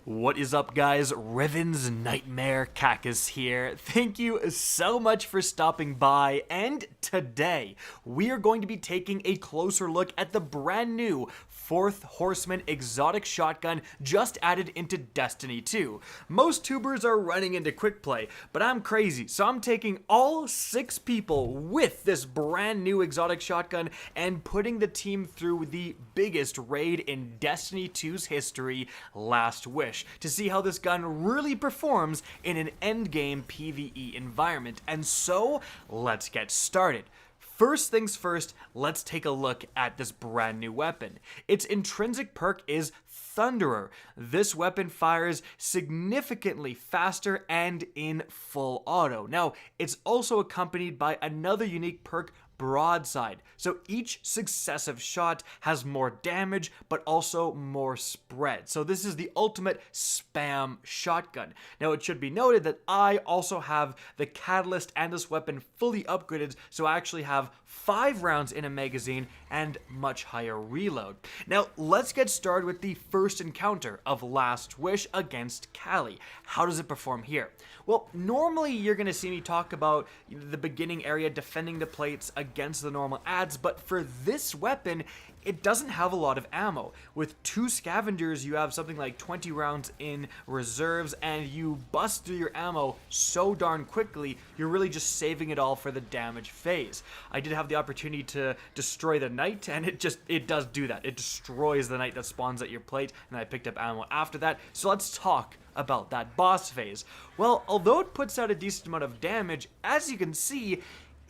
What is up, guys? Riven's Nightmare Kackis here. Thank you so much for stopping by, and today we are going to be taking a closer look at the brand new 4th Horseman Exotic Shotgun just added into Destiny 2. Most tubers are running into quick play, but I'm crazy, so I'm taking all 6 people with this brand new exotic shotgun and putting the team through the biggest raid in Destiny 2's history, Last Wish, to see how this gun really performs in an endgame PvE environment. And so, let's get started. First things first, let's take a look at this brand new weapon. Its intrinsic perk is Thunderer. This weapon fires significantly faster and in full auto. Now, it's also accompanied by another unique perk, Broadside. So each successive shot has more damage, but also more spread. So this is the ultimate spam shotgun. Now, it should be noted that I also have the catalyst and this weapon fully upgraded, so I actually have 5 rounds in a magazine and much higher reload. Now, let's get started with the first encounter of Last Wish against Kalli. How does it perform here? Well, normally you're going to see me talk about the beginning area defending the plates against the normal adds, but for this weapon, it doesn't have a lot of ammo. With 2 scavengers, you have something like 20 rounds in reserves, and you bust through your ammo so darn quickly, you're really just saving it all for the damage phase. I did have the opportunity to destroy the knight, and it does do that. It destroys the knight that spawns at your plate, and I picked up ammo after that. So let's talk about that boss phase. Well, although it puts out a decent amount of damage, as you can see,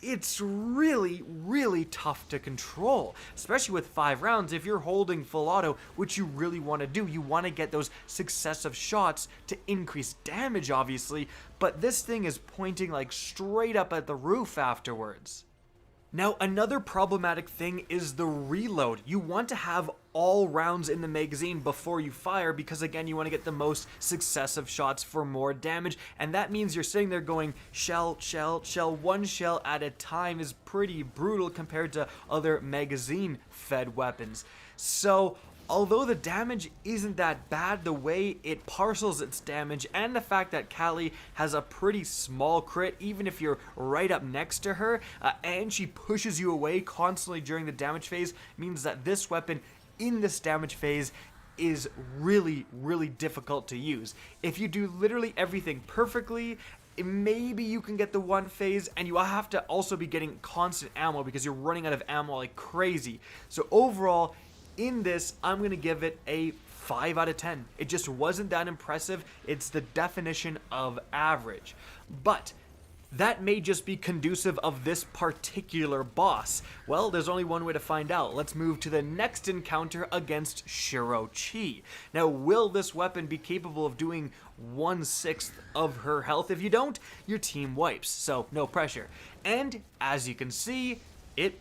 it's really tough to control, especially with 5 rounds. If you're holding full auto, which you really want to do, you want to get those successive shots to increase damage, obviously, but this thing is pointing like straight up at the roof afterwards. Now, another problematic thing is the reload. You want to have all rounds in the magazine before you fire because, again, you want to get the most successive shots for more damage, and that means you're sitting there going shell, one shell at a time is pretty brutal compared to other magazine-fed weapons. So, although the damage isn't that bad, the way it parcels its damage and the fact that Kalli has a pretty small crit, even if you're right up next to her, and she pushes you away constantly during the damage phase, means that this weapon in this damage phase is really difficult to use. If you do literally everything perfectly, maybe you can get the one phase, and you have to also be getting constant ammo because you're running out of ammo like crazy. So overall, in this, I'm going to give it a 5 out of 10. It just wasn't that impressive. It's the definition of average. But that may just be conducive of this particular boss. Well, there's only one way to find out. Let's move to the next encounter against Shiro Chi. Now, will this weapon be capable of doing 1/6 of her health? If you don't, your team wipes, so no pressure. And as you can see, it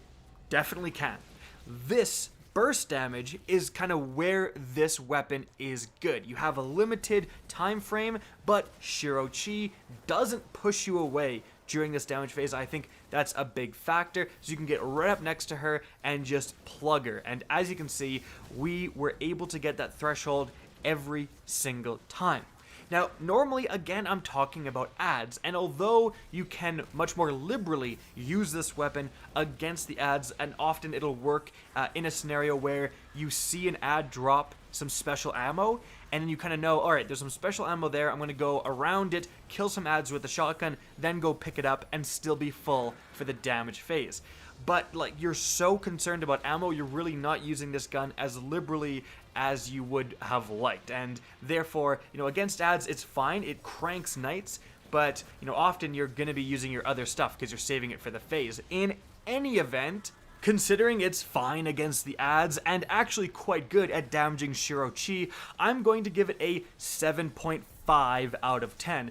definitely can. This burst damage is kind of where this weapon is good. You have a limited time frame, but Shiro Chi doesn't push you away during this damage phase. I think that's a big factor, so you can get right up next to her and just plug her. And as you can see, we were able to get that threshold every single time. Now, normally, again, I'm talking about adds, and although you can much more liberally use this weapon against the adds, and often it'll work in a scenario where you see an add drop some special ammo, and then you kind of know, alright, there's some special ammo there, I'm going to go around it, kill some adds with the shotgun, then go pick it up and still be full for the damage phase. But, like, you're so concerned about ammo, you're really not using this gun as liberally as you would have liked. And therefore, against adds, it's fine. It cranks knights, but, often you're going to be using your other stuff because you're saving it for the phase. In any event, considering it's fine against the adds and actually quite good at damaging Shiro Chi, I'm going to give it a 7.5 out of 10.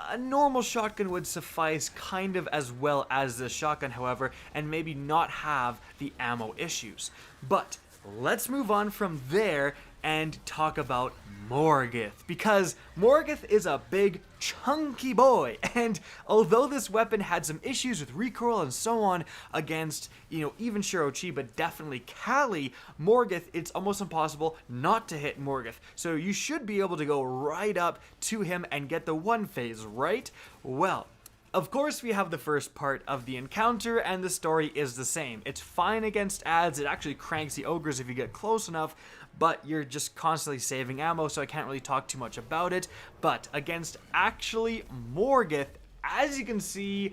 A normal shotgun would suffice kind of as well as this shotgun, however, and maybe not have the ammo issues. But let's move on from there and talk about Morgoth, because Morgoth is a big chunky boy, and although this weapon had some issues with recoil and so on against, even Shiro Chi, but definitely Kalli, Morgoth, it's almost impossible not to hit Morgoth, so you should be able to go right up to him and get the one phase, right? Well, of course, we have the first part of the encounter, and the story is the same. It's fine against ads, it actually cranks the ogres if you get close enough, but you're just constantly saving ammo, so I can't really talk too much about it. But against actually Morgoth, as you can see,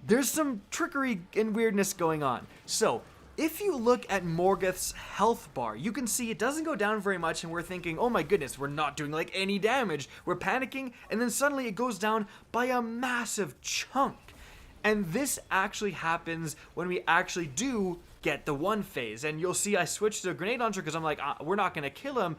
there's some trickery and weirdness going on. So, if you look at Morgoth's health bar, you can see it doesn't go down very much, and we're thinking, oh my goodness, we're not doing like any damage. We're panicking, and then suddenly it goes down by a massive chunk. And this actually happens when we actually do get the one phase. And you'll see I switched to a grenade launcher because I'm like, we're not going to kill him.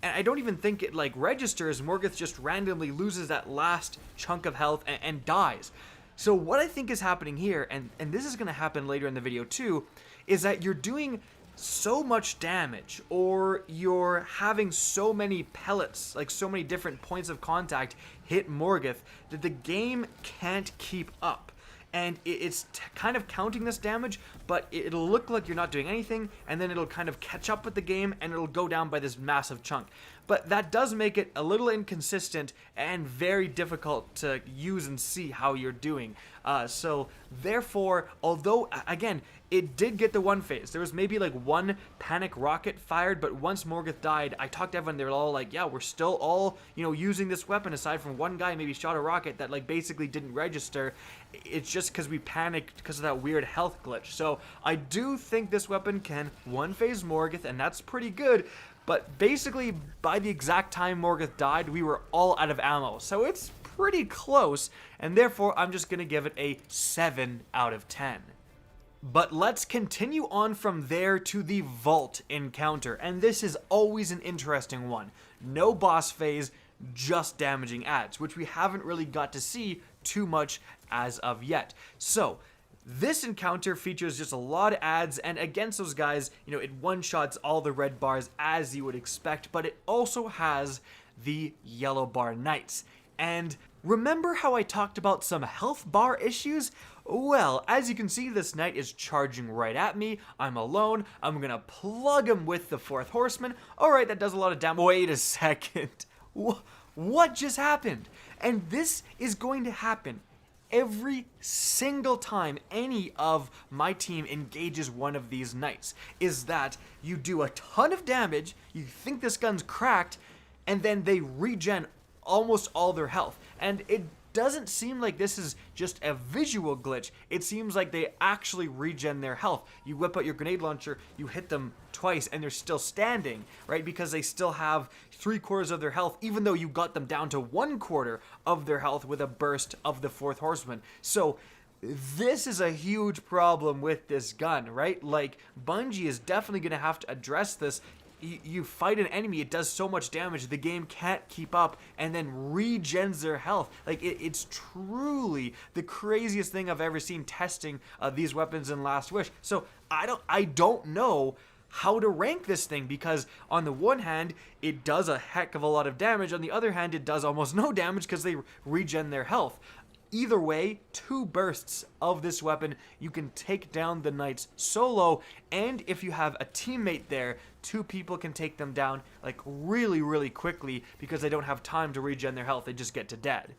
And I don't even think it like registers. Morgoth just randomly loses that last chunk of health and dies. So what I think is happening here, and this is going to happen later in the video too, is that you're doing so much damage, or you're having so many pellets, like so many different points of contact hit Morgoth, that the game can't keep up. And it's kind of counting this damage, but it'll look like you're not doing anything, and then it'll kind of catch up with the game, and it'll go down by this massive chunk. But that does make it a little inconsistent and very difficult to use and see how you're doing. So therefore, although, again, it did get the one phase. There was maybe like one panic rocket fired, but once Morgoth died, I talked to everyone, they were all like, yeah, we're still all, using this weapon, aside from one guy maybe shot a rocket that like basically didn't register. It's just because we panicked because of that weird health glitch. So I do think this weapon can one phase Morgoth, and that's pretty good. But basically, by the exact time Morgoth died, we were all out of ammo. So it's pretty close, and therefore I'm just going to give it a 7 out of 10. But let's continue on from there to the Vault Encounter, and this is always an interesting one. No boss phase, just damaging ads, which we haven't really got to see too much as of yet. So, this encounter features just a lot of ads, and against those guys, it one-shots all the red bars as you would expect, but it also has the yellow bar knights. And remember how I talked about some health bar issues? Well, as you can see, this knight is charging right at me. I'm alone. I'm gonna plug him with the fourth horseman. Alright, that does a lot of damage. Wait a second. What just happened? And this is going to happen every single time any of my team engages one of these knights, is that you do a ton of damage, you think this gun's cracked, and then they regen almost all their health. And it doesn't seem like this is just a visual glitch. It seems like they actually regen their health. You whip out your grenade launcher, you hit them twice, and they're still standing, right? Because they still have 3/4 of their health, even though you got them down to 1/4 of their health with a burst of the fourth horseman. So this is a huge problem with this gun, right? Like, Bungie is definitely going to have to address this. You fight an enemy, it does so much damage, the game can't keep up, and then regens their health. Like, it's truly the craziest thing I've ever seen testing these weapons in Last Wish. So I don't know how to rank this thing, because on the one hand, it does a heck of a lot of damage, on the other hand, it does almost no damage because they regen their health. Either way, 2 bursts of this weapon, you can take down the knights solo, and if you have a teammate there, 2 people can take them down like really, really quickly because they don't have time to regen their health, they just get to dead.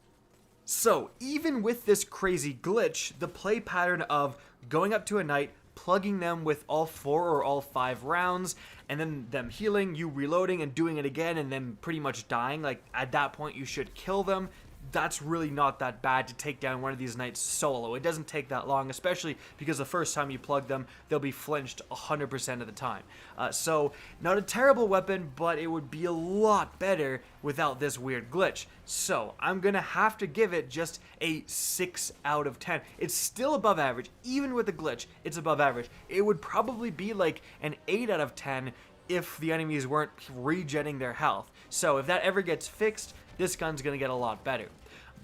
So, even with this crazy glitch, the play pattern of going up to a knight, plugging them with all 4 or all 5 rounds, and then them healing, you reloading and doing it again, and then pretty much dying, like at that point you should kill them. That's really not that bad to take down one of these knights solo. It doesn't take that long, especially because the first time you plug them, they'll be flinched 100% of the time. So, not a terrible weapon, but it would be a lot better without this weird glitch. So, I'm gonna have to give it just a 6 out of 10. It's still above average. Even with the glitch, it's above average. It would probably be like an 8 out of 10 if the enemies weren't regenning their health. So, if that ever gets fixed, this gun's gonna get a lot better.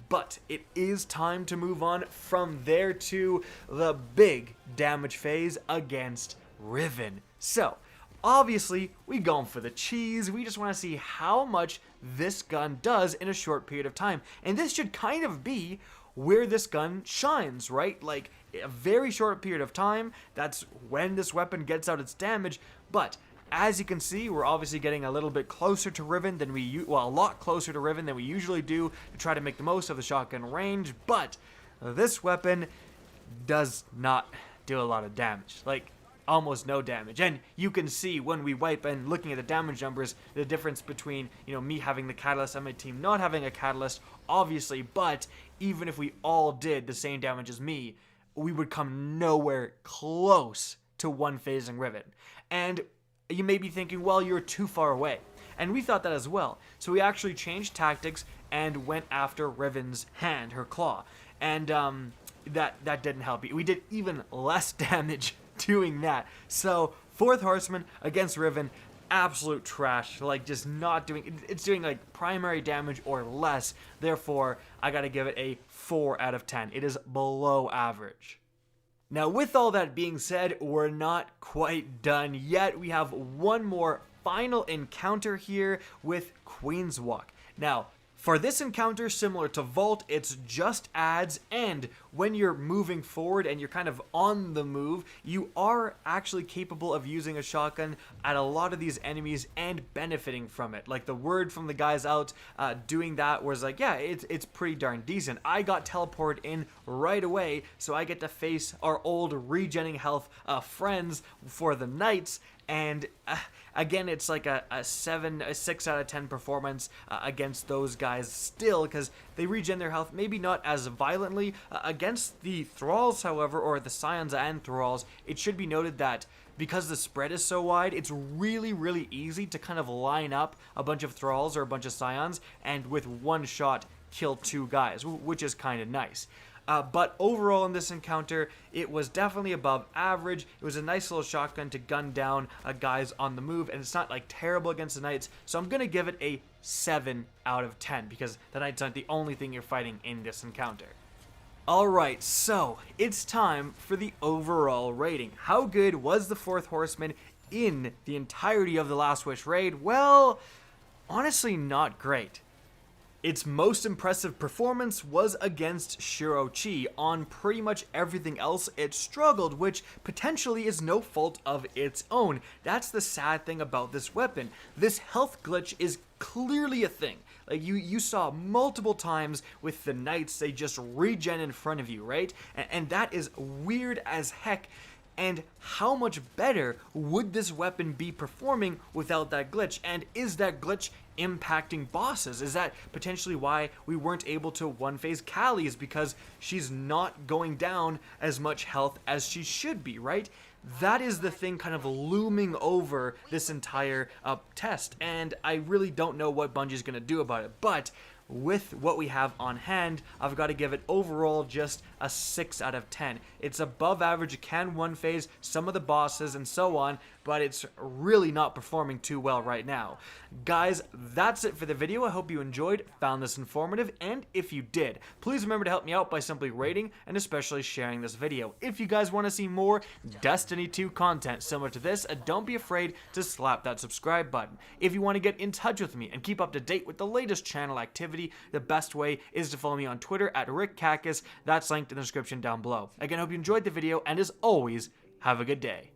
But it is time to move on from there to the big damage phase against Riven. So, obviously, we going for the cheese. We just want to see how much this gun does in a short period of time. And this should kind of be where this gun shines, right? Like, a very short period of time, that's when this weapon gets out its damage. But as you can see, we're obviously getting a little bit closer to Riven than a lot closer to Riven than we usually do to try to make the most of the shotgun range. But this weapon does not do a lot of damage, like almost no damage. And you can see when we wipe and looking at the damage numbers, the difference between, me having the catalyst and my team not having a catalyst, obviously. But even if we all did the same damage as me, we would come nowhere close to one-phasing Riven. And you may be thinking, well, you're too far away. And we thought that as well. So we actually changed tactics and went after Riven's hand, her claw. And that didn't help. We did even less damage doing that. So 4th Horseman against Riven, absolute trash. Like, just not doing, it's doing like primary damage or less. Therefore, I gotta give it a 4 out of 10. It is below average. Now, with all that being said, we're not quite done yet. We have one more final encounter here with Queen's Walk. Now, for this encounter, similar to Vault, it's just adds, and when you're moving forward and you're kind of on the move, you are actually capable of using a shotgun at a lot of these enemies and benefiting from it. Like, the word from the guys out doing that was like, yeah, it's pretty darn decent. I got teleported in right away, so I get to face our old regenning health friends for the Knights. And again, it's like a 6 out of 10 performance against those guys still, because they regen their health, maybe not as violently. Against the Thralls, however, or the Scions and Thralls, it should be noted that because the spread is so wide, it's really, really easy to kind of line up a bunch of Thralls or a bunch of Scions and with one shot kill 2 guys, which is kind of nice. But overall in this encounter, it was definitely above average. It was a nice little shotgun to gun down guys on the move, and it's not like terrible against the Knights, so I'm going to give it a 7 out of 10 because the Knights aren't the only thing you're fighting in this encounter. Alright, so it's time for the overall rating. How good was the 4th Horseman in the entirety of the Last Wish raid? Well, honestly, not great. Its most impressive performance was against Shiro Chi. On pretty much everything else, it struggled, which potentially is no fault of its own. That's the sad thing about this weapon. This health glitch is clearly a thing. Like, you saw multiple times with the Knights, they just regen in front of you, right? And that is weird as heck. And how much better would this weapon be performing without that glitch? And is that glitch impacting bosses? Is that potentially why we weren't able to one-phase Kalli, is because she's not going down as much health as she should be, right? That is the thing kind of looming over this entire test, and I really don't know what Bungie's going to do about it, but with what we have on hand, I've got to give it overall just a 6 out of 10. It's above average, it can one-phase some of the bosses and so on, but it's really not performing too well right now. Guys, that's it for the video. I hope you enjoyed, found this informative, and if you did, please remember to help me out by simply rating and especially sharing this video. If you guys want to see more Destiny 2 content similar to this, don't be afraid to slap that subscribe button. If you want to get in touch with me and keep up to date with the latest channel activity, the best way is to follow me on Twitter at @RickKackis. That's linked in the description down below. Again, I hope you enjoyed the video, and as always, have a good day.